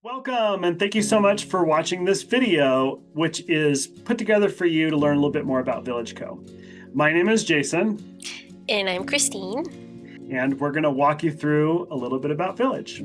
Welcome, and thank you so much for watching this video, which is put together for you to learn a little bit more about Village Co. My name is Jason. And I'm Christine. And we're going to walk you through a little bit about Village.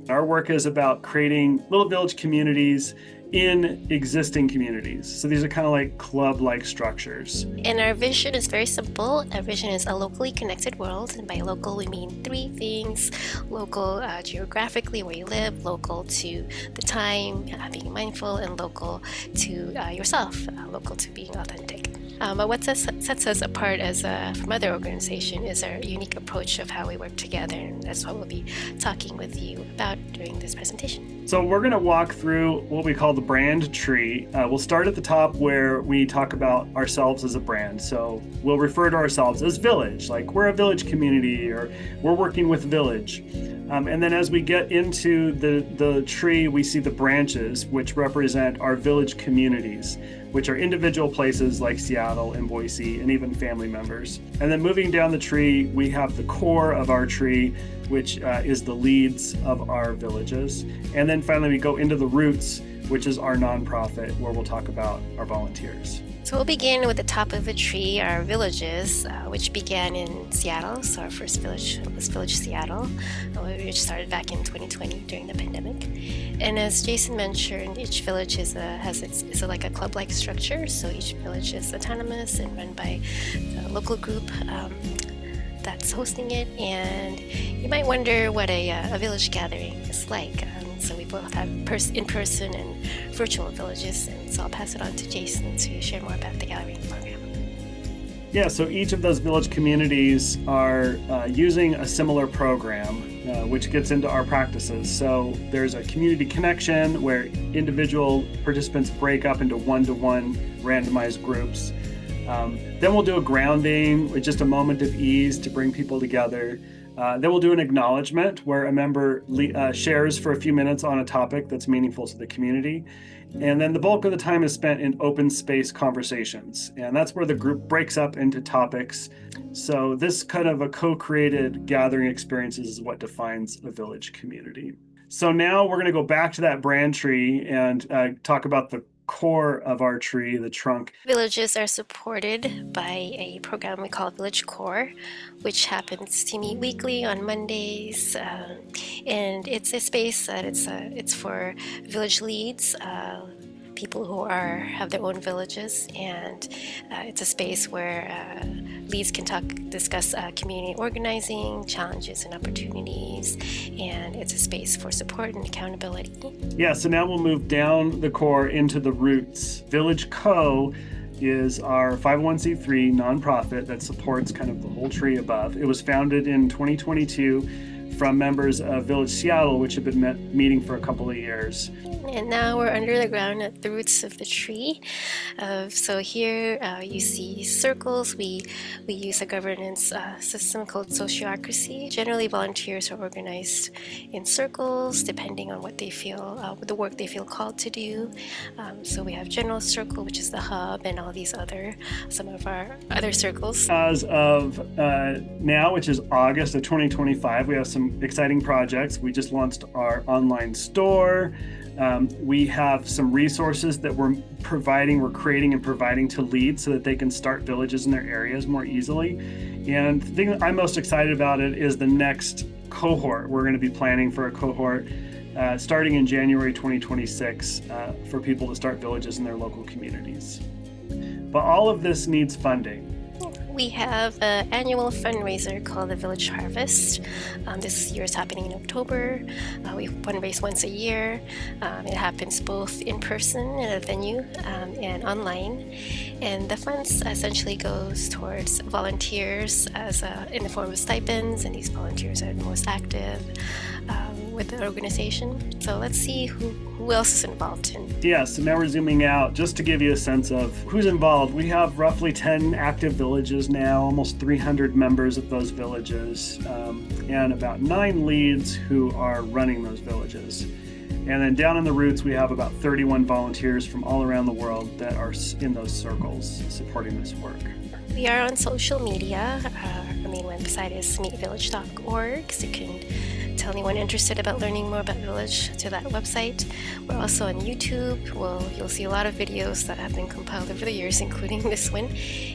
Our work is about creating little village communities in existing communities. So these are kind of like club-like structures. And our vision is very simple. Our vision is a locally connected world. And by local, we mean three things. Local geographically, where you live, local to the time, being mindful, and local to yourself, local to being authentic. But what sets us apart from other organizations is our unique approach of how we work together, and that's what we'll be talking with you about during this presentation. So we're going to walk through what we call the brand tree. We'll start at the top where we talk about ourselves as a brand. So we'll refer to ourselves as Village, like we're a village community or we're working with Village. And then as we get into the tree, we see the branches, which represent our village communities, which are individual places like Seattle and Boise, and even family members. And then moving down the tree, we have the core of our tree, which is the leads of our villages. And then finally, we go into the roots, which is our nonprofit, where we'll talk about our volunteers. So we'll begin with the top of the tree, our villages, which began in Seattle. So our first village was Village Seattle, which started back in 2020 during the pandemic. And as Jason mentioned, each village is like a club-like structure. So each village is autonomous and run by a local group that's hosting it. And you might wonder what a village gathering is like. So we both have in-person and virtual villages, and so I'll pass it on to Jason to share more about the gathering program. Yeah, so each of those village communities are using a similar program, which gets into our practices. So there's a community connection where individual participants break up into one-to-one randomized groups. Then we'll do a grounding with just a moment of ease to bring people together. Then we'll do an acknowledgement where a member shares for a few minutes on a topic that's meaningful to the community. And then the bulk of the time is spent in open space conversations. And that's where the group breaks up into topics. So this kind of a co-created gathering experience is what defines a village community. So now we're going to go back to that brand tree and talk about the core of our tree, the trunk. Villages are supported by a program we call Village Core, which happens to meet weekly on Mondays, and it's a space that it's for village leads, people who have their own villages, and it's a space where leads can discuss community organizing, challenges and opportunities, and it's a space for support and accountability. Yeah, so now we'll move down the core into the roots. Village Co. is our 501c3 nonprofit that supports kind of the whole tree above. It was founded in 2022 from members of Village Seattle, which have been meeting for a couple of years. And now we're under the ground at the roots of the tree. So here you see circles. We use a governance system called sociocracy. Generally, volunteers are organized in circles depending on what they feel, the work they feel called to do. So we have general circle, which is the hub, and all these some of our other circles. As of now, which is August of 2025, we have some exciting projects. We just launched our online store. We have some resources that we're creating and providing to leads so that they can start villages in their areas more easily. And the thing that I'm most excited about it is the next cohort. We're going to be planning for a cohort starting in January 2026 for people to start villages in their local communities. But all of this needs funding. We have an annual fundraiser called the Village Harvest. This year is happening in October. We fundraise once a year. It happens both in person at a venue and online. And the funds essentially goes towards volunteers in the form of stipends, and these volunteers are the most active with the organization. So let's see who else is involved in. Yeah, so now we're zooming out just to give you a sense of who's involved. We have roughly 10 active villages now, almost 300 members of those villages, and about 9 leads who are running those villages. And then down in the roots, we have about 31 volunteers from all around the world that are in those circles supporting this work. We are on social media. Our main website is meetvillage.org, so you can tell anyone interested about learning more about Village to that website. We're also on YouTube. You'll see a lot of videos that have been compiled over the years, including this one.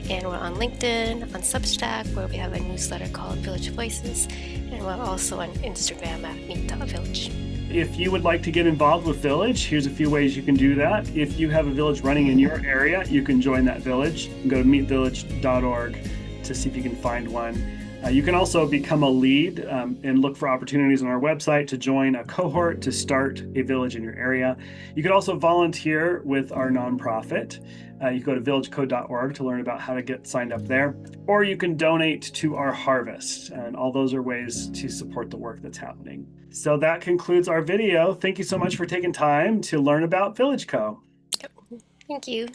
And we're on LinkedIn, on Substack, where we have a newsletter called Village Voices. And we're also on Instagram at meet.village. If you would like to get involved with Village, here's a few ways you can do that. If you have a village running in your area, you can join that village. Go to meetvillage.org to see if you can find one. You can also become a lead and look for opportunities on our website to join a cohort to start a village in your area. You could also volunteer with our nonprofit. You can go to villagecode.org to learn about how to get signed up there, or you can donate to our harvest, and all those are ways to support the work that's happening. So that concludes our video. Thank you so much for taking time to learn about Village Co. Thank you.